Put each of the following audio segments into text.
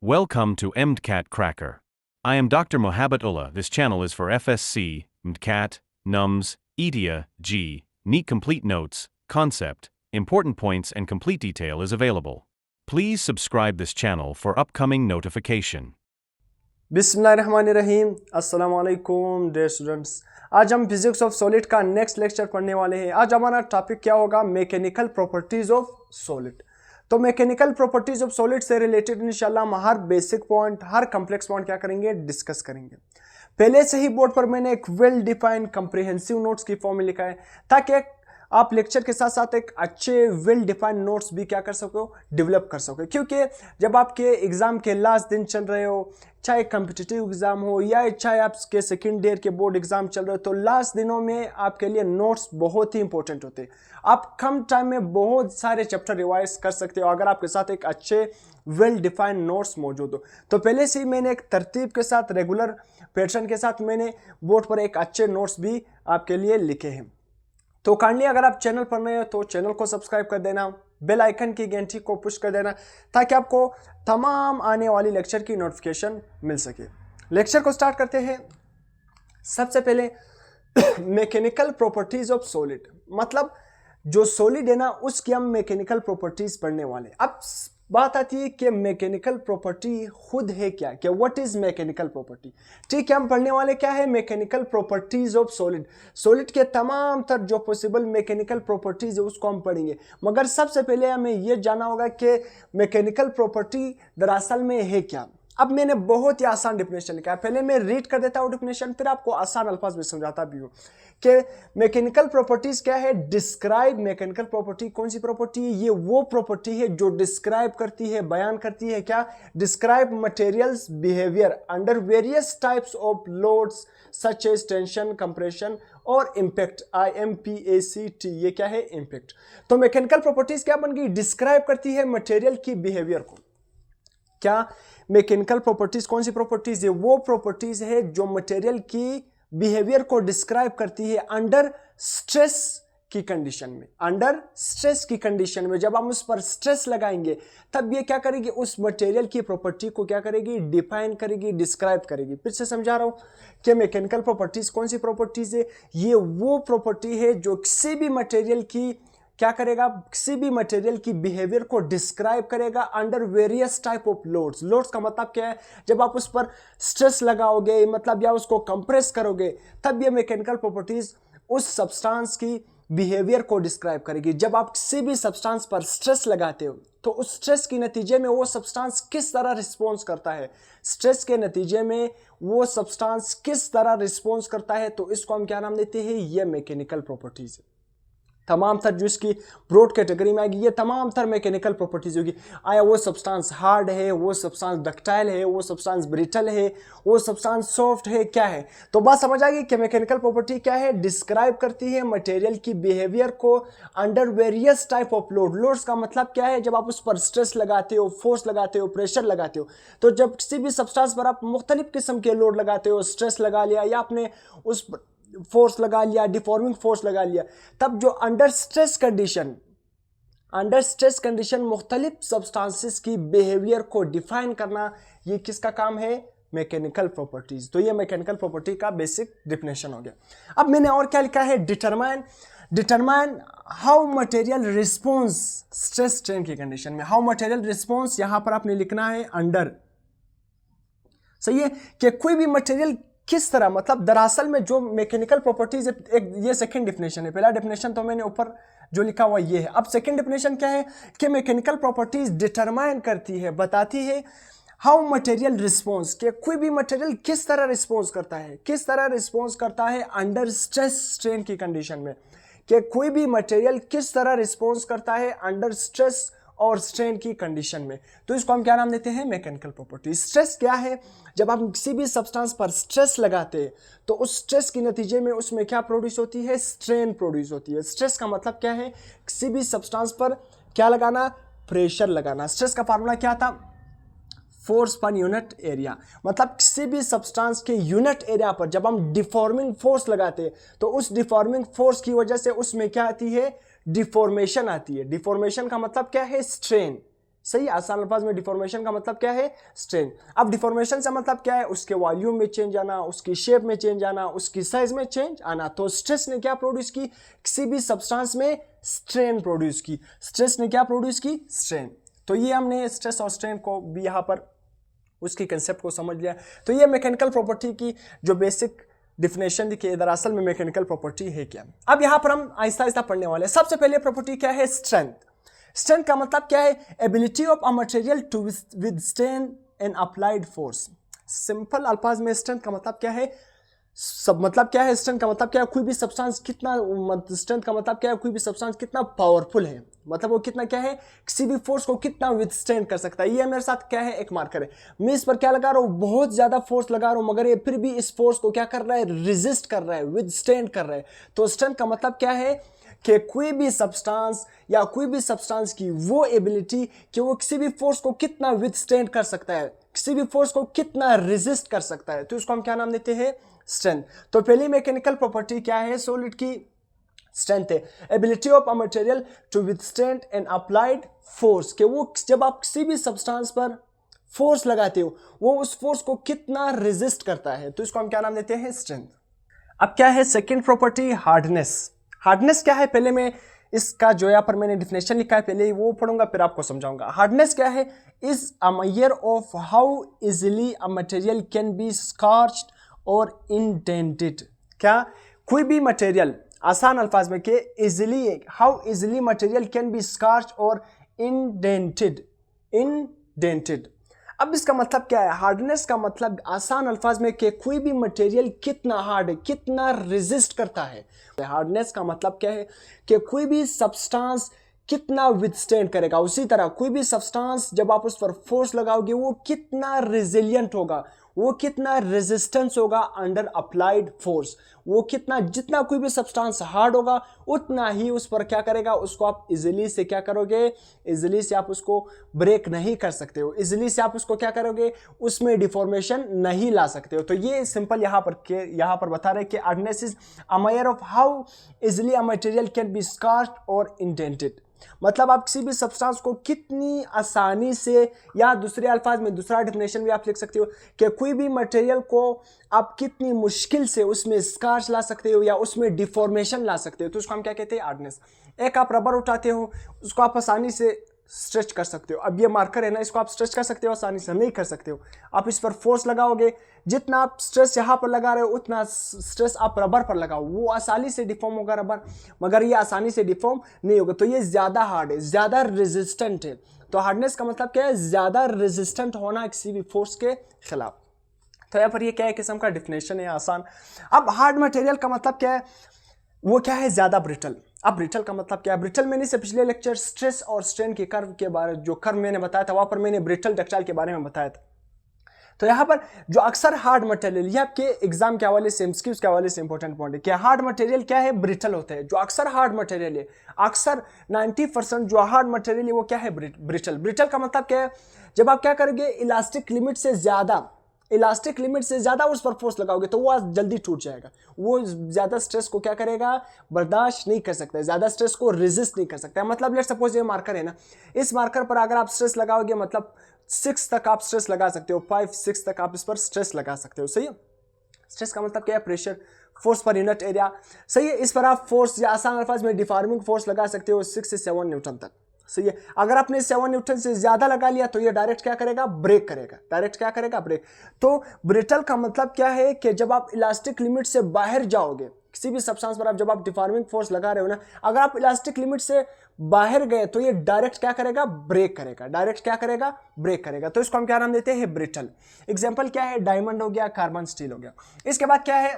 Welcome to MCAT Cracker. I am Dr. Mohabbatullah. This channel is for FSC, MCAT, NUMS, EDIA, G, NEET complete notes, concept, important points and complete detail is available. Please subscribe this channel for upcoming notification. बिस्मिल्लाहिर्रहमानिर्रहीम अस्सलाम वालेकुम dear students. आज हम physics of solid का next lecture पढ़ने वाले हैं। आज हमारा टॉपिक क्या होगा? Mechanical properties of solid. तो मैकेनिकल प्रॉपर्टीज ऑफ सॉलिड से रिलेटेड इंशाल्लाह हम हर बेसिक पॉइंट, हर कॉम्प्लेक्स पॉइंट क्या करेंगे, डिस्कस करेंगे। पहले से ही बोर्ड पर मैंने एक वेल डिफाइंड कंप्रिहेंसिव नोट्स की फॉर्म में लिखा है ताकि आप लेक्चर के साथ साथ एक अच्छे वेल डिफाइंड नोट्स भी क्या कर सको, डेवलप कर सको। क्योंकि जब आपके एग्जाम के लास्ट दिन चल रहे हो, चाहे कम्पिटिटिव एग्जाम हो या चाहे आपके सेकेंड ईयर के बोर्ड एग्जाम चल रहे हो, तो लास्ट दिनों में आपके लिए नोट्स बहुत ही इंपॉर्टेंट होते हैं। आप कम टाइम में बहुत सारे चैप्टर रिवाइज कर सकते हो अगर आपके साथ एक अच्छे वेल डिफाइंड नोट्स मौजूद हो। तो पहले से ही मैंने एक तरतीब के साथ, रेगुलर पैटर्न के साथ मैंने बोर्ड पर एक अच्छे नोट्स भी आपके लिए लिखे हैं। तो काइंडली अगर आप चैनल पर नए हो तो चैनल को सब्सक्राइब कर देना, बेल आइकन की घंटी को पुश कर देना ताकि आपको तमाम आने वाली लेक्चर की नोटिफिकेशन मिल सके। लेक्चर को स्टार्ट करते हैं। सबसे पहले मैकेनिकल प्रॉपर्टीज ऑफ सॉलिड, मतलब जो सॉलिड है ना उसकी हम मैकेनिकल प्रॉपर्टीज पढ़ने वाले। अब बात आती है कि मैकेनिकल प्रॉपर्टी खुद है क्या, कि व्हाट इज मैकेनिकल प्रॉपर्टी। ठीक है, हम पढ़ने वाले क्या है, mechanical properties of solid. Solid के तमाम तर जो पॉसिबल मैकेनिकल प्रॉपर्टीज है उसको हम पढ़ेंगे, मगर सबसे पहले हमें यह जानना होगा कि मैकेनिकल प्रॉपर्टी दरअसल में है क्या। अब मैंने बहुत ही आसान डिफिनेशन लिखा है, पहले मैं रीड कर देता हूँ डिफिनेशन, फिर आपको आसान अल्फाज में समझाता भी हूँ कि मैकेनिकल प्रॉपर्टीज क्या है। डिस्क्राइब, मैकेनिकल प्रॉपर्टी कौन सी प्रॉपर्टी है? ये वो प्रॉपर्टी है जो डिस्क्राइब करती है, बयान करती है क्या, describe materials behaviour under various types of loads such as tension, compression और इम्पैक्ट। IMPACT, ये क्या है, इम्पैक्ट। तो मैकेनिकल प्रॉपर्टीज क्या बन गई? डिस्क्राइब करती है मटेरियल की बिहेवियर को। क्या मैकेनिकल प्रॉपर्टीज कौन सी प्रॉपर्टीज है? वो प्रॉपर्टीज है जो मटेरियल की बिहेवियर को डिस्क्राइब करती है अंडर स्ट्रेस की कंडीशन में। अंडर स्ट्रेस की कंडीशन में जब हम उस पर स्ट्रेस लगाएंगे तब ये क्या करेगी, उस मटेरियल की प्रॉपर्टी को क्या करेगी, डिफाइन करेगी, डिस्क्राइब करेगी। फिर से समझा रहा हूं कि मैकेनिकल प्रॉपर्टीज कौन सी प्रॉपर्टीज है। ये वो प्रॉपर्टी है जो किसी भी मटेरियल की क्या करेगा, किसी भी मटेरियल की बिहेवियर को डिस्क्राइब करेगा under various type of loads. Loads का मतलब क्या है? जब आप उस पर स्ट्रेस लगाओगे, मतलब या उसको कंप्रेस करोगे, तब ये मैकेनिकल प्रॉपर्टीज उस सब्सटेंस की बिहेवियर को डिस्क्राइब करेगी। जब आप किसी भी सब्सटेंस पर स्ट्रेस लगाते हो तो उस स्ट्रेस के नतीजे में वो सब्सटेंस किस तरह रिस्पॉन्स करता है, स्ट्रेस के नतीजे में वो सब्सटेंस किस तरह रिस्पॉन्स करता है, तो इसको हम क्या नाम देते हैं, ये मैकेनिकल प्रॉपर्टीज है। तमाम तर जो इसकी ब्रॉड कैटेगरी में आएगी, ये तमाम तर मैकेनिकल प्रॉपर्टीज होगी। आया वो सब्सटेंस हार्ड है, वो सब्सटेंस डक्टाइल है, वो सब्सटेंस ब्रिटल है, वो सब्सटेंस सॉफ्ट है, क्या है। तो बात समझ आ गई कि मैकेनिकल प्रॉपर्टी क्या है, डिस्क्राइब करती है मटेरियल की बिहेवियर को under various type of load. Loads का मतलब क्या है, जब आप उस पर स्ट्रेस लगाते हो, फोर्स लगाते हो, प्रेशर लगाते हो, तो जब किसी भी सब्सटेंस पर आप मुख्तलिफ किस्म के लोड लगाते हो, स्ट्रेस लगा लिया या आपने उस फोर्स लगा लिया, डिफॉर्मिंग फोर्स लगा लिया, तब जो अंडर स्ट्रेस कंडीशन मुख्तलिफ सब्सटेंसेस की बिहेवियर को डिफाइन करना, ये किसका काम है, मैकेनिकल प्रॉपर्टीज। तो ये मैकेनिकल प्रॉपर्टी का बेसिक डिफिनेशन हो गया। अब मैंने और क्या लिखा है, determine how material response stress strain की कंडीशन में। हाउ मटेरियल रिस्पॉन्स यहां पर आपने लिखना है अंडर, सही है, कि कोई भी मटेरियल किस तरह, मतलब दरअसल में जो मैकेनिकल प्रॉपर्टीज, एक ये सेकंड डिफिनेशन है। पहला डिफिनेशन तो मैंने ऊपर जो लिखा हुआ ये है। अब सेकंड डिफिनेशन क्या है कि मैकेनिकल प्रॉपर्टीज डिटरमाइन करती है, बताती है हाउ मटेरियल रिस्पॉन्स, कि कोई भी मटेरियल किस तरह रिस्पॉन्स करता है अंडर स्ट्रेस स्ट्रेन की कंडीशन में, कि कोई भी मटेरियल किस तरह रिस्पॉन्स करता है अंडर स्ट्रेस और स्ट्रेन की कंडीशन में। तो इसको हम क्या नाम देते हैं, मैकेनिकल प्रॉपर्टी। स्ट्रेस क्या है, जब आप किसी भी सब्सटेंस पर स्ट्रेस लगाते हैं तो उस स्ट्रेस के नतीजे में उसमें क्या प्रोड्यूस होती है, स्ट्रेन प्रोड्यूस होती है। स्ट्रेस का मतलब क्या है, किसी भी सब्सटेंस पर क्या लगाना, प्रेशर लगाना। स्ट्रेस का फार्मूला क्या था, फोर्स पर यूनिट एरिया। मतलब किसी भी सब्सटेंस के यूनिट एरिया पर जब हम डिफॉर्मिंग फोर्स लगाते हैं तो उस डिफॉर्मिंग फोर्स की वजह से उसमें क्या आती है, डिफॉर्मेशन आती है। डिफॉर्मेशन का मतलब क्या है, स्ट्रेन। सही, आसान अल्फाज में डिफॉर्मेशन का मतलब क्या है, स्ट्रेन। अब डिफॉर्मेशन से मतलब क्या है, उसके वॉल्यूम में चेंज आना, उसकी शेप में चेंज आना, उसकी साइज में चेंज आना। तो स्ट्रेस ने क्या प्रोड्यूस की, किसी भी सब्सटेंस में स्ट्रेन प्रोड्यूस की। स्ट्रेस ने क्या प्रोड्यूस की, स्ट्रेन। तो ये हमने स्ट्रेस और स्ट्रेन को भी यहाँ पर उसकी कंसेप्ट को समझ लिया। तो ये मैकेनिकल प्रॉपर्टी की जो बेसिक डिफिनेशन दिखी, दरअसल में मैकेनिकल प्रॉपर्टी है क्या। अब यहाँ पर हम आहिस्ता आहिस्ता पढ़ने वाले हैं। सबसे पहले प्रॉपर्टी क्या है, स्ट्रेंथ। स्ट्रेंथ का मतलब क्या है, ability of a material to withstand an applied force. Simple अल्फाज में स्ट्रेंथ का मतलब क्या है, मतलब क्या है, स्ट्रेंथ का मतलब क्या है, कोई भी सब्सटेंस कितना, स्ट्रेंथ का मतलब क्या है, कोई भी सब्सटेंस कितना पावरफुल है, मतलब वो कितना क्या है, किसी भी फोर्स को कितना विथस्टैंड कर सकता है। ये मेरे साथ क्या है, एक मार्कर है, मैं इस पर क्या लगा रहा हूँ, बहुत ज्यादा फोर्स लगा रहा हूँ, मगर ये फिर भी इस फोर्स को क्या कर रहा है, रेजिस्ट कर रहा है, विथस्टैंड कर रहा है। तो स्ट्रेंथ का मतलब क्या है कि कोई भी सब्सटेंस या कोई भी सब्सटेंस की वो एबिलिटी कि वो किसी भी फोर्स को कितना विथस्टैंड कर सकता है, किसी भी फोर्स को कितना रेजिस्ट कर सकता है। तो इसको हम क्या नाम देते हैं, स्ट्रेंथ। तो पहली मैकेनिकल प्रॉपर्टी क्या है सॉलिड की, स्ट्रेंथ है, ability of a material to withstand an applied force, कि वो जब आप किसी भी सब्सटेंस पर फोर्स लगाते हो वो उस फोर्स को कितना रेजिस्ट करता है। तो इसको हम क्या नाम देते हैं, स्ट्रेंथ। अब क्या है सेकंड प्रॉपर्टी, हार्डनेस। हार्डनेस क्या है, पहले मैं इसका जो यहाँ पर मैंने डिफिनेशन लिखा है पहले वो पढ़ूंगा फिर आपको समझाऊंगा। हार्डनेस क्या है, is a measure of how easily a material can be scratched और इंडेंटेड। क्या, कोई भी मटेरियल, आसान अल्फाज में कि easily, how easily material can be scratched और इंडेंटेड। अब इसका मतलब क्या है, हार्डनेस का मतलब आसान अल्फाज में कि कोई भी मटेरियल कितना हार्ड है, कितना रेजिस्ट करता है। हार्डनेस का मतलब क्या है कि कोई भी सब्सटेंस कितना विथस्टैंड करेगा। उसी तरह कोई भी सब्सटेंस जब आप उस पर फोर्स लगाओगे वो कितना रेजिलियंट होगा, वो कितना रेजिस्टेंस होगा अंडर अप्लाइड फोर्स, वो कितना, जितना कोई भी सब्सटेंस हार्ड होगा उतना ही उस पर क्या करेगा, उसको आप इजीली से क्या करोगे, इजीली से आप उसको ब्रेक नहीं कर सकते हो, इजीली से आप उसको क्या करोगे, उसमें डिफॉर्मेशन नहीं ला सकते हो। तो ये सिंपल यहाँ पर बता रहे कि hardness is a measure of how easily a material can be scratched और इंडेंटेड। मतलब आप किसी भी सब्सटेंस को कितनी आसानी से, या दूसरे अल्फाज में दूसरा डेफिनेशन भी आप लिख सकते हो कि कोई भी मटेरियल को आप कितनी मुश्किल से उसमें स्कार्च ला सकते हो या उसमें डिफॉर्मेशन ला सकते हो। तो उसको हम क्या कहते हैं, हार्डनेस। एक आप रबर उठाते हो, उसको आप आसानी से स्ट्रेच कर सकते हो। अब ये मार्कर है ना, इसको आप स्ट्रेच कर सकते हो, आसानी से नहीं कर सकते हो। आप इस पर फोर्स लगाओगे, जितना आप स्ट्रेस यहाँ पर लगा रहे हो उतना स्ट्रेस आप रबर पर लगाओ, वो आसानी से डिफॉर्म होगा रबर, मगर ये आसानी से डिफॉर्म नहीं होगा। तो ये ज्यादा हार्ड है, ज्यादा रेजिस्टेंट है। तो हार्डनेस का मतलब क्या है, ज्यादा रेजिस्टेंट होना किसी भी फोर्स के खिलाफ। तो यहाँ पर ये क्या है, किस्म का डिफिनेशन है आसान। अब हार्ड मटेरियल का मतलब क्या है, वो क्या है, ज्यादा ब्रिटल। अब ब्रिटल का मतलब क्या है, ब्रिटल मैंने से पिछले लेक्चर स्ट्रेस और स्ट्रेन के कर्व के बारे, जो कर्व मैंने बताया था वहां पर मैंने ब्रिटल डक्टाइल के बारे में बताया था। तो यहाँ पर जो अक्सर हार्ड मटेरियल, ये आपके एग्जाम के हवाले से, एमसीक्यूज के हवाले से इंपॉर्टेंट पॉइंट है कि हार्ड मटेरियल क्या है, ब्रिटल होते हैं। जो अक्सर हार्ड मटेरियल है, अक्सर 90% जो हार्ड मटेरियल है वो क्या है, ब्रिटल। ब्रिटल का मतलब क्या है, जब आप क्या करोगे, इलास्टिक लिमिट से ज्यादा उस पर फोर्स लगाओगे तो वो जल्दी टूट जाएगा। वो ज्यादा स्ट्रेस को क्या करेगा, बर्दाश्त नहीं कर सकता है, ज्यादा स्ट्रेस को रेजिस्ट नहीं कर सकता है। मतलब लेट्स सपोज ये मार्कर है ना, इस मार्कर पर अगर आप स्ट्रेस लगाओगे, मतलब 6 तक आप स्ट्रेस लगा सकते हो, 5-6 तक आप इस पर स्ट्रेस लगा सकते हो। सही है, स्ट्रेस का मतलब क्या है, pressure, force per unit area. सही है, इस पर आप फोर्स या आसान अल्फाज में डिफॉर्मिंग फोर्स लगा सकते हो 6 से 7 न्यूटन तक। सही है, अगर आपने 7 न्यूटन से ज्यादा लगा लिया तो ये डायरेक्ट क्या करेगा, ब्रेक करेगा, डायरेक्ट क्या करेगा, ब्रेक। तो ब्रिटल का मतलब क्या है कि जब आप इलास्टिक लिमिट से बाहर जाओगे, किसी भी सब्सटेंस पर आप जब आप डिफॉर्मिंग फोर्स लगा रहे हो ना, अगर आप इलास्टिक लिमिट से बाहर गए तो ये डायरेक्ट क्या करेगा, ब्रेक करेगा, डायरेक्ट क्या करेगा, ब्रेक करेगा। तो इसको हम क्या नाम देते हैं, ब्रिटल। एग्जांपल क्या है, डायमंड हो गया, कार्बन स्टील हो गया। इसके बाद क्या है,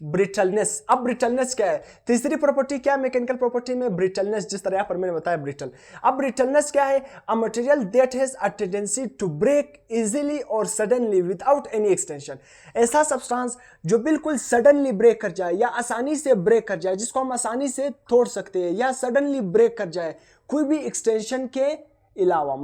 ब्रिटलनेस। अब ब्रिटलनेस क्या है, तीसरी प्रॉपर्टी क्या है मैकेनिकल प्रॉपर्टी में, ब्रिटलनेस, जिस तरह पर मैंने बताया ब्रिटल। अब ब्रिटलनेस क्या है, a material that has a tendency to break easily और सडनली विदाउट एनी एक्सटेंशन। ऐसा सब्सटेंस जो बिल्कुल सडनली ब्रेक कर जाए या आसानी से ब्रेक कर जाए, जिसको हम आसानी से तोड़ सकते हैं, या सडनली ब्रेक कर जाए कोई भी एक्सटेंशन के अलावा,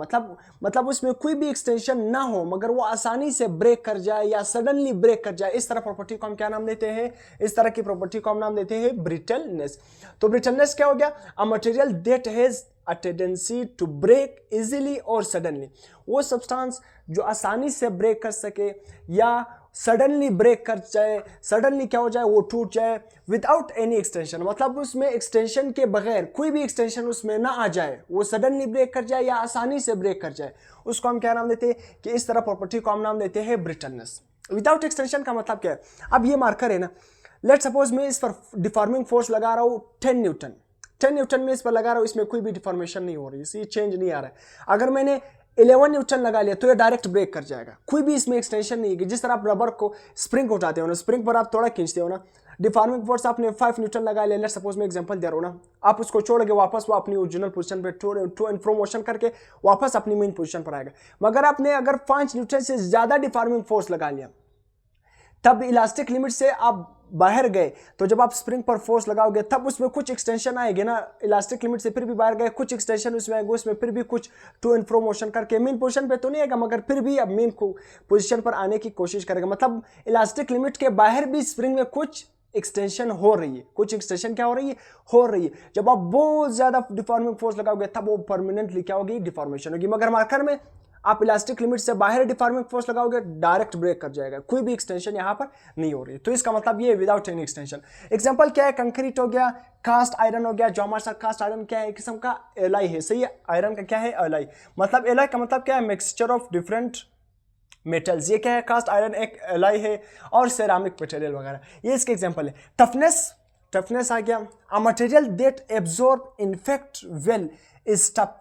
मतलब उसमें कोई भी एक्सटेंशन ना हो मगर वो आसानी से ब्रेक कर जाए या सडनली ब्रेक कर जाए, इस तरह प्रॉपर्टी को हम क्या नाम देते हैं, इस तरह की प्रॉपर्टी को हम नाम देते हैं ब्रिटलनेस। तो ब्रिटलनेस क्या हो गया, a material that has a tendency to break easily और सडनली। वो सब्सटेंस जो आसानी से ब्रेक कर सके या सडनली ब्रेक कर जाए, सडनली क्या हो जाए, वो टूट जाए विदाउट एनी एक्सटेंशन, मतलब उसमें एक्सटेंशन के बगैर कोई भी एक्सटेंशन उसमें ना आ जाए, वो सडनली ब्रेक कर जाए या आसानी से ब्रेक कर जाए, उसको हम क्या नाम देते हैं कि इस तरह प्रॉपर्टी को हम नाम देते हैं ब्रिटलनेस। विदाउट एक्सटेंशन का मतलब क्या है, अब ये मार्कर है ना, लेट सपोज मैं इस पर डिफॉर्मिंग फोर्स लगा रहा हूँ 10 न्यूटन, 10 न्यूटन में इस पर लगा रहा हूँ, इसमें कोई भी डिफॉर्मेशन नहीं हो रही, इसलिए चेंज नहीं आ रहा है। अगर मैंने 11 न्यूटन लगा लिया तो ये डायरेक्ट ब्रेक कर जाएगा, कोई भी इसमें एक्सटेंशन नहीं है कि जिस तरह आप रबर को स्प्रिंग को उठाते हो ना, स्प्रिंग पर आप थोड़ा खींचते हो ना, डिफॉर्मिंग फोर्स आपने 5 न्यूटन लगा लिया, लेट सपोज मैं एग्जांपल दे रहा हूँ ना, आप उसको छोड़ के वापस वो अपनी ओरिजिनल पोजीशन पे टू एंड फ्रो मोशन करके वापस अपनी मेन पोजीशन पर आएगा। मगर आपने अगर 5 न्यूटन से ज्यादा डिफॉर्मिंग फोर्स लगा लिया, तब इलास्टिक लिमिट से आप बाहर गए, तो जब आप स्प्रिंग पर फोर्स लगाओगे तब उसमें कुछ एक्सटेंशन आएगी ना, इलास्टिक लिमिट से फिर भी बाहर गए, कुछ एक्सटेंशन उसमें आएगा, उसमें फिर भी कुछ टू एंड फ्रो मोशन करके मेन पोजीशन पे तो नहीं आएगा, मगर फिर भी अब मेन पोजीशन पर आने की कोशिश करेगा, मतलब इलास्टिक लिमिट के बाहर भी स्प्रिंग में कुछ एक्सटेंशन हो रही है, कुछ एक्सटेंशन क्या हो रही है, हो रही है। जब आप बहुत ज्यादा डिफॉर्मिंग फोर्स लगाओगे तब वो परमानेंटली क्या होगी, डिफॉर्मेशन होगी। मगर मार्कर में आप इलास्टिक लिमिट से बाहर डिफॉर्मिंग फोर्स लगाओगे, डायरेक्ट ब्रेक कर जाएगा, कोई भी एक्सटेंशन यहां पर नहीं हो रही। तो इसका मतलब ये विदाउट एनी एक्सटेंशन। एग्जांपल क्या है, कंक्रीट हो गया, कास्ट आयरन हो गया, जो हमारे साथ कास्ट आयरन क्या है, एक किस्म का एलाई है, सही है, आयरन का क्या है, एलाई, मतलब एलाई का मतलब क्या है, मिक्सचर ऑफ डिफरेंट मेटल्स, ये क्या है, कास्ट आयरन एक एलाई है, और सेरामिक मटेरियल वगैरह, ये इसके एग्जांपल है। टफनेस आ गया, a material that absorb infect well is tough,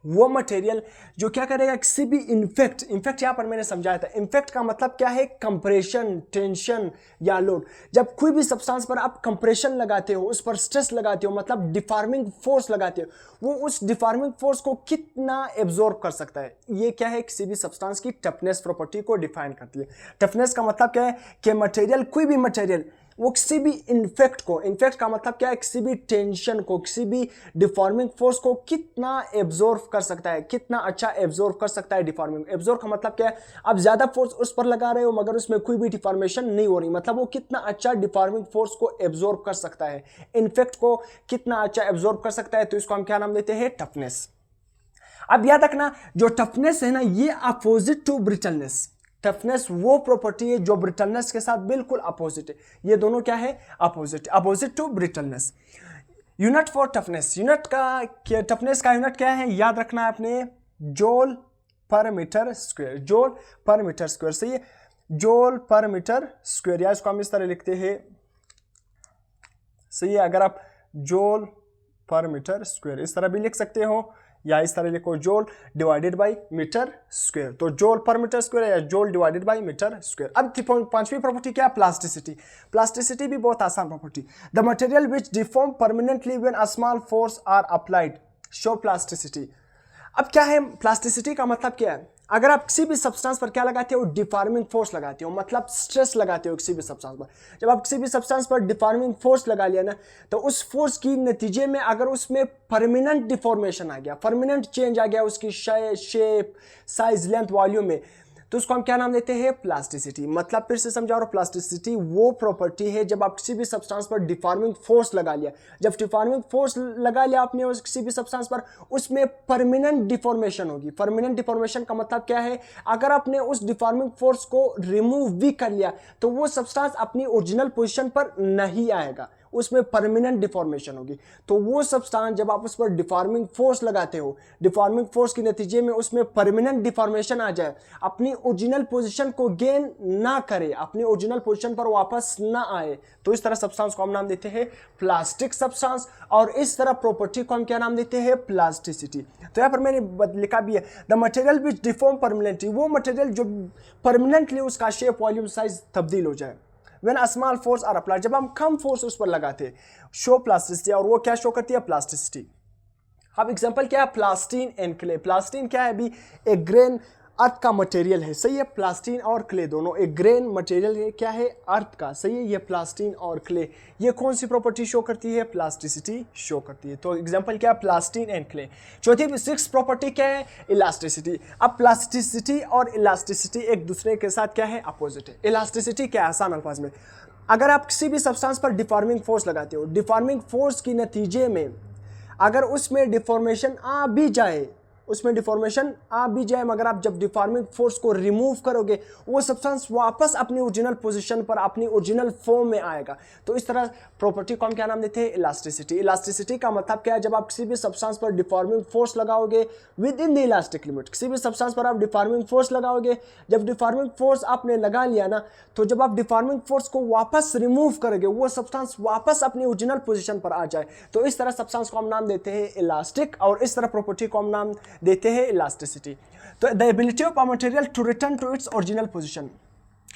वो मटेरियल जो क्या करेगा, किसी भी इन्फेक्ट यहां पर मैंने समझाया था, इन्फेक्ट का मतलब क्या है, कंप्रेशन, टेंशन या लोड। जब कोई भी सब्सटेंस पर आप कंप्रेशन लगाते हो, उस पर स्ट्रेस लगाते हो, मतलब डिफॉर्मिंग फोर्स लगाते हो, वो उस डिफॉर्मिंग फोर्स को कितना एब्जॉर्ब कर सकता है, ये क्या है, किसी भी सब्सटेंस की टफनेस प्रॉपर्टी को डिफाइन करती है। टफनेस का मतलब क्या है कि मटेरियल, कोई भी मटेरियल वो किसी भी इन्फेक्ट का मतलब क्या है, किसी भी टेंशन को, किसी भी डिफॉर्मिंग फोर्स को कितना एब्जॉर्ब कर सकता है, कितना अच्छा एब्जॉर्ब कर सकता है। डिफॉर्मिंग, एब्जॉर्ब का मतलब क्या है, आप ज्यादा फोर्स उस पर लगा रहे हो मगर उसमें कोई भी डिफॉर्मेशन नहीं हो रही, मतलब वो कितना अच्छा डिफॉर्मिंग फोर्स को एब्जॉर्ब कर सकता है, इन्फेक्ट को कितना अच्छा एब्जॉर्ब कर सकता है, तो इसको हम क्या नाम देते हैं, टफनेस। अब याद रखना, जो टफनेस है ना, ये अपोजिट टू ब्रिटलनेस। टफनेस वो प्रॉपर्टी है जो ब्रिटलनेस के साथ बिल्कुल अपोजिट है, ये दोनों क्या है, opposite to brittleness. Unit for toughness, unit का टफनेस का यूनिट क्या है, याद रखना है आपने, joule per metre square, joule per metre square, सही है, जूल पर मीटर स्क्वायर, या इसको हम इस तरह लिखते हैं, सही है, अगर आप जूल पर मीटर स्क्वायर इस तरह भी लिख सकते हो, या इस तरह लिखो, joule divided by metre square, तो जूल पर मीटर स्क्वायर या joule divided by metre square. अब पांचवी प्रॉपर्टी क्या है, प्लास्टिसिटी। प्लास्टिसिटी भी बहुत आसान property, the material which deform permanently when a small force are applied show plasticity. अब क्या है प्लास्टिसिटी का मतलब क्या है, अगर आप किसी भी सब्सटेंस पर क्या लगाते हो, डिफॉर्मिंग फोर्स लगाते हो, मतलब स्ट्रेस लगाते हो किसी भी सब्सटेंस पर, जब आप किसी भी सब्सटेंस पर डिफॉर्मिंग फोर्स लगा लिया ना, तो उस फोर्स की नतीजे में अगर उसमें परमानेंट डिफॉर्मेशन आ गया, परमानेंट चेंज आ गया उसकी शेप, साइज, लेंथ, वॉल्यूम में, तो उसको हम क्या नाम देते हैं, प्लास्टिसिटी। मतलब फिर से समझा रहा हूं, प्लास्टिसिटी वो प्रॉपर्टी है जब आप किसी भी सब्सटेंस पर डिफॉर्मिंग फोर्स लगा लिया, जब डिफॉर्मिंग फोर्स लगा लिया आपने उस किसी भी सब्सटेंस पर, उसमें परमानेंट डिफॉर्मेशन होगी। परमानेंट डिफॉर्मेशन का मतलब क्या है, अगर आपने उस डिफॉर्मिंग फोर्स को रिमूव भी कर लिया तो वो सब्सटेंस अपनी ओरिजिनल पोजीशन पर नहीं आएगा, उसमें परमानेंट डिफॉर्मेशन होगी। तो वो सब्सटेंस जब आप उस पर डिफॉर्मिंग फोर्स लगाते हो, डिफॉर्मिंग फोर्स के नतीजे में उसमें परमानेंट डिफॉर्मेशन आ जाए, अपनी ओरिजिनल पोजीशन को गेन ना करे, अपनी ओरिजिनल पोजीशन पर वापस ना आए, तो इस तरह सब्सटेंस को हम नाम देते हैं प्लास्टिक सब्सटेंस, और इस तरह प्रॉपर्टी को हम क्या नाम देते हैं, प्लास्टिसिटी। तो यहां पर मैंने लिखा भी है, the material which deform permanently, वो मटेरियल जो परमानेंटली उसका शेप, वॉल्यूम, साइज तब्दील हो जाए, When a small force are applied, जब हम कम फोर्स उस पर लगाते, शो प्लास्टिसिटी, और वो क्या शो करती है, प्लास्टिसिटी। अब एग्जांपल क्या है, प्लास्टीन एंड क्ले। प्लास्टीन क्या है, अभी एक ग्रेन अर्थ का मटेरियल है, सही है, प्लास्टीन और क्ले दोनों एक ग्रेन मटेरियल है, क्या है, अर्थ का, सही है, ये प्लास्टीन और क्ले, ये कौन सी प्रॉपर्टी शो करती है, प्लास्टिसिटी शो करती है। तो एग्जांपल क्या है, प्लास्टीन एंड क्ले। चौथी 6 प्रॉपर्टी क्या है, इलास्टिसिटी। अब प्लास्टिसिटी और इलास्टिसिटी एक दूसरे के साथ क्या है, अपोजिट है। इलास्टिसिटी क्या है, आसान अल्फाज में, अगर आप किसी भी सब्सटेंस पर डिफॉर्मिंग फोर्स लगाते हो, डिफॉर्मिंग फोर्स के नतीजे में अगर उसमें डिफॉर्मेशन आ भी जाए, मगर आप जब डिफॉर्मिंग फोर्स को रिमूव करोगे वो सब्सटेंस वापस अपनी ओरिजिनल पोजीशन पर, अपनी ओरिजिनल फॉर्म में आएगा। तो इस तरह प्रॉपर्टी को हम क्या नाम देते हैं? इलास्टिसिटी। इलास्टिसिटी का मतलब क्या है? जब आप किसी भी सब्सटेंस पर डिफॉर्मिंग फोर्स लगाओगे with in the elastic limit, किसी भी सब्सटेंस पर आप डिफॉर्मिंग फोर्स लगाओगे, जब डिफॉर्मिंग फोर्स आपने लगा लिया ना, तो जब आप डिफॉर्मिंग फोर्स को वापस रिमूव करोगे वो सब्सटेंस वापस अपनी ओरिजिनल पोजीशन पर आ जाए। तो इस तरह सब्सटेंस को हम नाम देते हैं इलास्टिक, और इस तरह प्रॉपर्टी को हम नाम देते हैं इलास्टिसिटी। तो the ability of a material to return to its original position,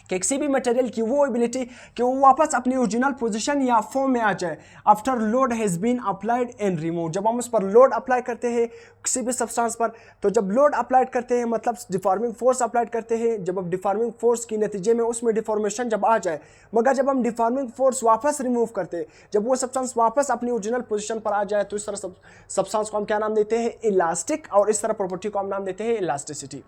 कि किसी भी मटेरियल की वो एबिलिटी कि वो वापस अपनी ओरिजिनल पोजीशन या फॉर्म में आ जाए after load has been applied and remove. जब हम उस पर लोड अप्लाई करते हैं किसी भी सब्सटेंस पर, तो जब लोड अप्लाइड करते हैं मतलब डिफॉर्मिंग फोर्स अप्लाइड करते हैं, जब अब डिफॉर्मिंग फोर्स की नतीजे में उसमें डिफॉर्मेशन जब आ जाए, मगर जब हम डिफॉर्मिंग फोर्स वापस रिमूव करते हैं, जब वो सब्सटेंस वापस अपनी ओरिजिनल पोजीशन पर आ जाए, तो इस तरह सब्सटेंस को हम क्या नाम देते हैं? इलास्टिक, और इस तरह प्रॉपर्टी को हम नाम देते हैं इलास्टिसिटी।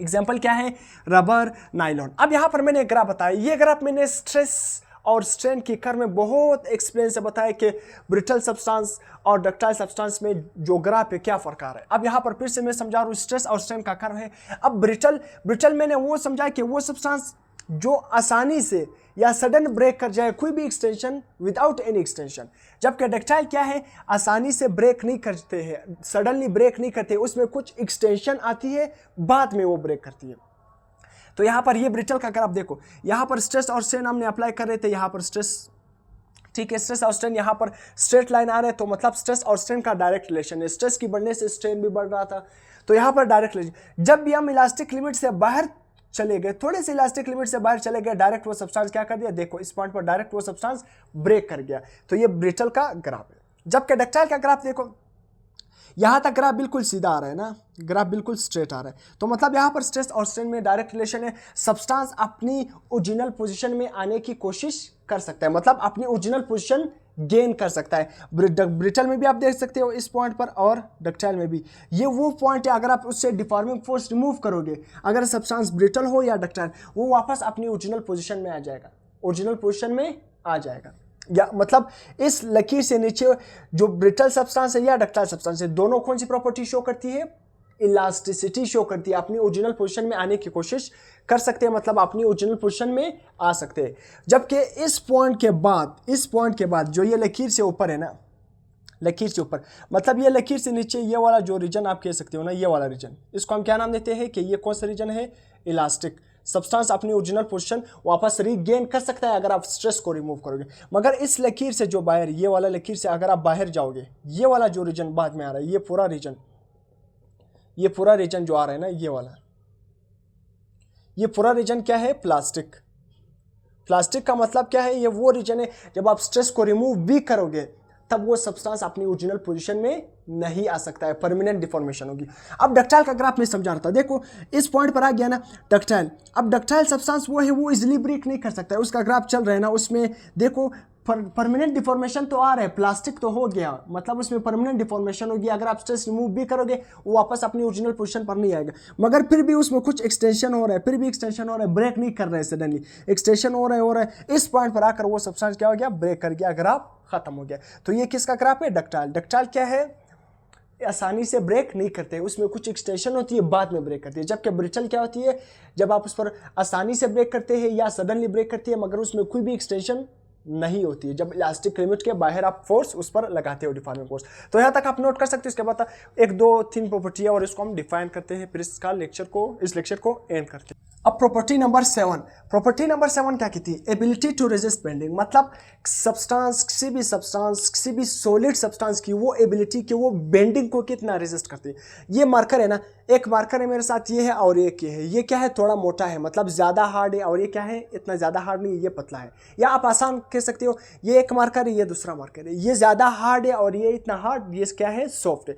एग्जाम्पल क्या है? Rubber, nylon. अब यहां पर मैंने एक ग्राफ बताया, ये ग्राफ मैंने स्ट्रेस और स्ट्रेन की कर्व में बहुत एक्सपीरियंस से बताया कि ब्रिटल सब्सटेंस और डक्टाइल सब्सटेंस में जो ग्राफ है क्या फर्क आ रहा है। अब यहां पर फिर से मैं समझा रहा हूं, स्ट्रेस और स्ट्रेन का कर्व है। अब ब्रिटल मैंने वो समझा कि वो सब्सटेंस जो आसानी से या सडन ब्रेक कर जाए, कोई भी एक्सटेंशन विदाउट एनी एक्सटेंशन, जबकि डक्टाइल क्या है? आसानी से ब्रेक नहीं करते हैं, सडनली ब्रेक नहीं करते, उसमें कुछ एक्सटेंशन आती है, बाद में वो ब्रेक करती है। तो यहां पर ये ब्रिटल का ग्राफ देखो, यहां पर स्ट्रेस और स्ट्रेन हमने अप्लाई कर रहे थे, यहां पर स्ट्रेस, ठीक है, स्ट्रेस और स्ट्रेन यहां पर स्ट्रेट लाइन आ रहे हैं, तो मतलब स्ट्रेस और स्ट्रेन का डायरेक्ट रिलेशन है, स्ट्रेस की बढ़ने से स्ट्रेन भी बढ़ रहा था, तो यहां पर डायरेक्ट रिलेशन। जब भी हम इलास्टिक लिमिट से बाहर चले गए, थोड़े से इलास्टिक लिमिट से बाहर चले गए, डायरेक्ट वो सब्सटेंस क्या कर दिया? देखो इस पॉइंट पर डायरेक्ट वो सब्सटेंस ब्रेक कर गया। तो ये ब्रिटल का ग्राफ है। जबकि डक्टाइल का ग्राफ देखो, यहां तक ग्राफ बिल्कुल सीधा आ रहा है ना, ग्राफ बिल्कुल स्ट्रेट आ रहा है, तो मतलब यहां पर स्ट्रेस और स्ट्रेन में डायरेक्ट रिलेशन है। सब्सटेंस अपनी ओरिजिनल पोजीशन में आने की कोशिश कर सकता है, मतलब अपनी ओरिजिनल पोजीशन गेन कर सकता है। ब्रिटल में भी आप देख सकते हो इस पॉइंट पर, और डक्टाइल में भी ये वो पॉइंट है, अगर आप उससे डिफॉर्मिंग फोर्स रिमूव करोगे, अगर सब्सटेंस ब्रिटल हो या डक्टाइल, वो वापस अपनी ओरिजिनल पोजीशन में आ जाएगा, ओरिजिनल पोजीशन में आ जाएगा। या मतलब इस लकीर से नीचे जो ब्रिटल सब्सटेंस है या डक्टाइल सब्सटेंस है, दोनों कौन सी प्रॉपर्टी शो करती है? इलास्टिसिटी शो करती है, अपनी ओरिजिनल पोजीशन में आने की कोशिश कर सकते हैं, मतलब अपनी ओरिजिनल पोजीशन में आ सकते हैं। जबकि इस पॉइंट के बाद जो ये लकीर से ऊपर है ना, लकीर से ऊपर मतलब ये लकीर से नीचे ये वाला जो रीजन आप कह सकते हो ना, ये वाला रीजन, इसको हम क्या नाम देते हैं कि ये कौन सा रीजन है? इलास्टिक। सब्सटेंस अपनी ओरिजिनल पोजीशन वापस रीगेन कर सकता है अगर आप स्ट्रेस को रिमूव करोगे, मगर इस लकीर से जो बाहर, ये वाला लकीर से अगर आप बाहर जाओगे, ये वाला जो रीजन बाद में आ रहा है, ये पूरा रीजन जो आ रहा है ना, ये पूरा रीजन क्या है? प्लास्टिक का मतलब क्या है? ये वो रीजन है जब आप स्ट्रेस को रिमूव भी करोगे तब वो सब्सटेंस अपनी ओरिजिनल पोजीशन में नहीं आ सकता है, परमानेंट डिफॉर्मेशन होगी। अब डक्टाइल का ग्राफ में समझा रहा था, देखो इस पॉइंट पर आ गया ना डक्टाइल। अब डक्टाइल सब्सटेंस वो है, वो इजीली ब्रेक नहीं कर सकता है, उसका ग्राफ चल रहा है ना, उसमें देखो परमानेंट डिफॉर्मेशन तो आ रहा है, प्लास्टिक तो हो गया, मतलब उसमें परमानेंट डिफॉर्मेशन होगी, अगर आप स्ट्रेस रिमूव भी करोगे वो वापस अपनी ओरिजिनल पोजीशन पर नहीं आएगा, मगर फिर भी उसमें कुछ एक्सटेंशन हो रहा है, ब्रेक नहीं कर रहे हैं, सडनली एक्सटेंशन हो रहा है, इस पॉइंट पर आकर वो सब्सटेंस क्या हो गया? ब्रेक कर गया, ग्राफ खत्म हो गया। तो ये किसका ग्राफ है? डक्टाइल क्या है? आसानी से ब्रेक नहीं करते, उसमें कुछ एक्सटेंशन होती है, बाद में ब्रेक करती है। जबकि ब्रिटल क्या होती है? जब आप उस पर आसानी से ब्रेक करते हैं या सडनली ब्रेक करती है, मगर उसमें कोई भी एक्सटेंशन नहीं होती है, जब इलास्टिक लिमिट के बाहर आप फोर्स उस पर लगाते हो, डिफॉर्मिंग फोर्स। तो यहाँ तक आप नोट कर सकते हो। इसके बाद 1-2-3 प्रॉपर्टी है और इसको हम डिफाइन करते हैं, फिर इस लेक्चर को एंड करते हैं। अब प्रॉपर्टी नंबर 7 क्या कहती है? एबिलिटी टू रेजिस्ट बेंडिंग, मतलब किसी भी सॉलिड सब्सटेंस की वो एबिलिटी कि वो बेंडिंग को कितना रेजिस्ट करती है। ये मार्कर है ना, एक मार्कर है मेरे साथ, ये है और एक ये है। ये क्या है? थोड़ा मोटा है, मतलब ज़्यादा हार्ड है, और ये क्या है? इतना ज़्यादा हार्ड नहीं है, ये पतला है। या आप आसान कह सकते हो, ये एक मार्कर है, ये दूसरा मार्कर है, ये ज़्यादा हार्ड है और ये इतना हार्ड, ये क्या है? सॉफ्ट है।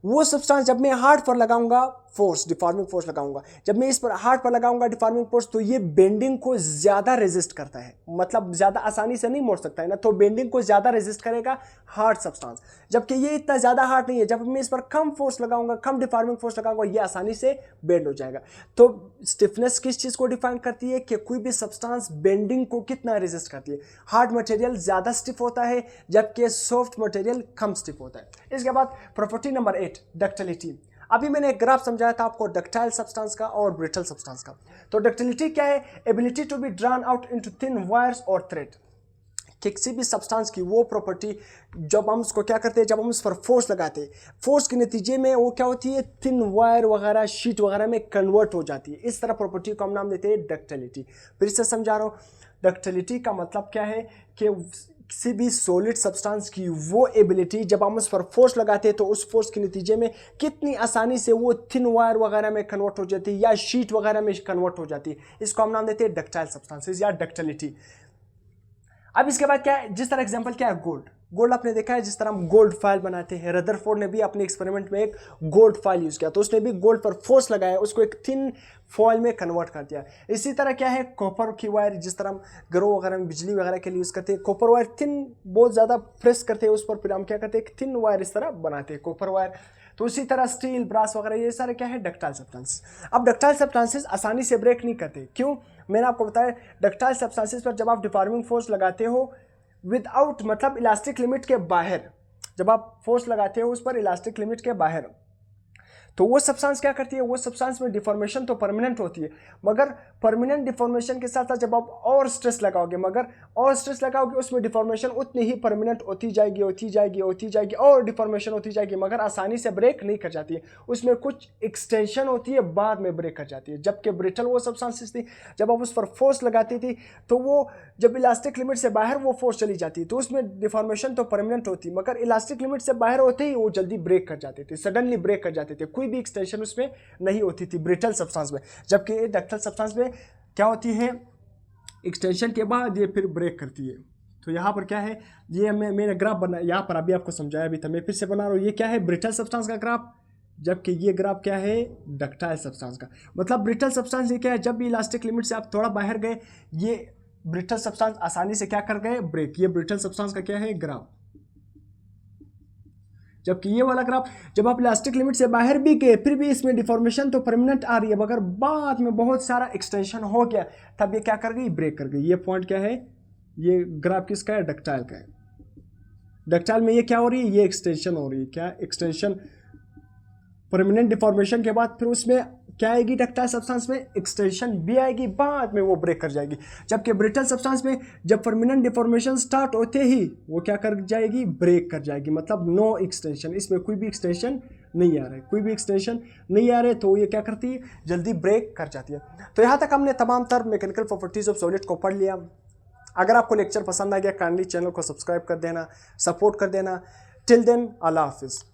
वो सब्सटेंस जब मैं हार्ड पर लगाऊंगा फोर्स, डिफॉर्मिंग फोर्स लगाऊंगा, जब मैं इस पर हार्ड पर लगाऊंगा डिफॉर्मिंग फोर्स, तो ये बेंडिंग को ज्यादा रेजिस्ट करता है, मतलब ज्यादा आसानी से नहीं मोड़ सकता है ना, तो बेंडिंग को ज्यादा रेजिस्ट करेगा हार्ड सब्सटेंस। जबकि ये इतना ज्यादा हार्ड नहीं है, जब मैं इस पर कम फोर्स लगाऊंगा, कम डिफॉर्मिंग फोर्स लगाऊंगा, ये आसानी से बेंड हो जाएगा। तो स्टिफनेस किस चीज को डिफाइन करती है कि कोई भी सब्सटेंस बेंडिंग को कितना रेजिस्ट करती है। हार्ड मटेरियल ज्यादा स्टिफ होता है जबकि सॉफ्ट मटेरियल कम स्टिफ होता है। इसके बाद प्रॉपर्टी नंबर 8, डक्टिलिटी। अभी मैंने एक ग्राफ समझाया था आपको डक्टाइल सब्सटेंस का और ब्रिटल सब्सटेंस का। तो डक्टिलिटी क्या है? Ability to be drawn out into thin wires और थ्रेड। किसी भी सब्सटेंस की वो प्रॉपर्टी जब हम उसको क्या करते हैं, जब हम उस पर फोर्स लगाते हैं, फोर्स के नतीजे में वो क्या होती है, थिन वायर वगैरह, शीट वगैरह में कन्वर्ट हो जाती है। इस तरह प्रॉपर्टी को हम नाम देते हैं डक्टिलिटी। फिर से समझा रहा हूँ, डक्टिलिटी का मतलब क्या है कि किसी भी सॉलिड सब्सटेंस की वो एबिलिटी जब हम उस पर फोर्स लगाते हैं तो उस फोर्स के नतीजे में कितनी आसानी से वो थिन वायर वगैरह में कन्वर्ट हो जाती है या शीट वगैरह में कन्वर्ट हो जाती है। इसको हम नाम देते हैं डक्टाइल सब्सटेंसेस या डक्टिलिटी। अब इसके बाद क्या है, जिस तरह एग्जांपल क्या है, गोल्ड। गोल्ड आपने देखा है, जिस तरह हम गोल्ड फाइल बनाते हैं, रदरफोर्ड ने भी अपने एक्सपेरिमेंट में एक गोल्ड फाइल यूज किया, तो उसने भी गोल्ड पर फोर्स लगाया, उसको एक थिन फॉइल में कन्वर्ट कर दिया। इसी तरह क्या है, कॉपर की वायर, जिस तरह हम घरों वगैरह में बिजली वगैरह के लिए यूज करते हैं, कॉपर वायर थिन बहुत ज्यादा प्रेस करते हैं उस पर, फिर हम क्या करते हैं, एक थिन वायर इस तरह बनाते हैं कॉपर वायर। तो उसी तरह स्टील, ब्रास वगैरह, ये सारे क्या है, डक्टाइल सब्सटेंस। अब डक्टाइल सब्सटेंसेस आसानी से ब्रेक नहीं करते, क्यों? मैंने आपको बताया, डक्टाइल सब्सटेंसेस पर जब आप डिफॉर्मिंग फोर्स लगाते हो विदाउट, मतलब इलास्टिक लिमिट के बाहर, जब आप फोर्स लगाते हो उस पर इलास्टिक लिमिट के बाहर, तो वो सब्सटेंस क्या करती है, वो सब्सटेंस में डिफॉर्मेशन तो परमानेंट होती है, मगर परमानेंट डिफॉर्मेशन के साथ साथ जब आप और स्ट्रेस लगाओगे, मगर और स्ट्रेस लगाओगे, उसमें डिफॉर्मेशन उतनी ही परमानेंट होती जाएगी, होती जाएगी, होती जाएगी, और डिफॉर्मेशन होती जाएगी, मगर आसानी से ब्रेक नहीं कर जाती है। उसमें कुछ एक्सटेंशन होती है, बाद में ब्रेक कर जाती है। जबकि ब्रिटल वो सब्सटेंसेस थी, जब आप उस पर फोर्स लगाती थी तो वो जब इलास्टिक लिमिट से बाहर वो फोर्स चली जाती तो उसमें डिफॉर्मेशन तो परमानेंट होती, मगर इलास्टिक लिमिट से बाहर होते ही वो जल्दी ब्रेक कर जाते थे, सडनली ब्रेक कर जाते थे, कोई भी एक्सटेंशन उसमें नहीं होती थी ब्रिटल सब्सटेंस में। जबकि डक्टाइल सब्सटेंस में क्या होती है, एक्सटेंशन के बाद ये फिर ब्रेक करती है। तो यहाँ पर क्या है, ये मैंने ग्राफ बना, यहाँ पर अभी आपको समझाया भी था, मैं फिर से बना रहा हूँ। ये क्या है, ब्रिटल सब्सटेंस का ग्राफ, जबकि ये ग्राफ क्या है, डक्टाइल सब्सटेंस का। मतलब ब्रिटल सब्सटेंस ये क्या है, जब भी इलास्टिक लिमिट से आप थोड़ा बाहर गए, ये ब्रिटल सब्सटेंस आसानी से क्या कर गए, ब्रेक। ये ब्रिटल सब्सटेंस का क्या है, ग्राफ। जबकि ये वाला ग्राफ, जब आप इलास्टिक लिमिट से बाहर भी गए फिर भी इसमें डिफॉर्मेशन तो परमानेंट आ रही है, मगर बाद में बहुत सारा एक्सटेंशन हो गया, तब ये क्या कर गई, ब्रेक कर गई। ये पॉइंट क्या है, ये ग्राफ किसका है, डक्टाइल का है। डक्टाइल में ये क्या हो रही है, ये एक्सटेंशन हो रही है, क्या एक्सटेंशन, परमानेंट डिफॉर्मेशन के बाद फिर उसमें क्या आएगी, डक्टाइल सब्सटेंस में एक्सटेंशन भी आएगी, बाद में वो ब्रेक कर जाएगी। जबकि ब्रिटल सब्सटेंस में जब परमानेंट डिफॉर्मेशन स्टार्ट होते ही वो क्या कर जाएगी, ब्रेक कर जाएगी, मतलब नो एक्सटेंशन, इसमें कोई भी एक्सटेंशन नहीं आ रहा है, कोई भी एक्सटेंशन नहीं आ रहे, तो ये क्या करती है, जल्दी ब्रेक कर जाती है। तो यहाँ तक हमने तमाम तर मैकेनिकल प्रॉपर्टीज ऑफ सॉलिड को पढ़ लिया। अगर आपको लेक्चर पसंद आ गया, काइंडली चैनल को सब्सक्राइब कर देना, सपोर्ट कर देना। टिल देन, अल्लाह हाफिज़।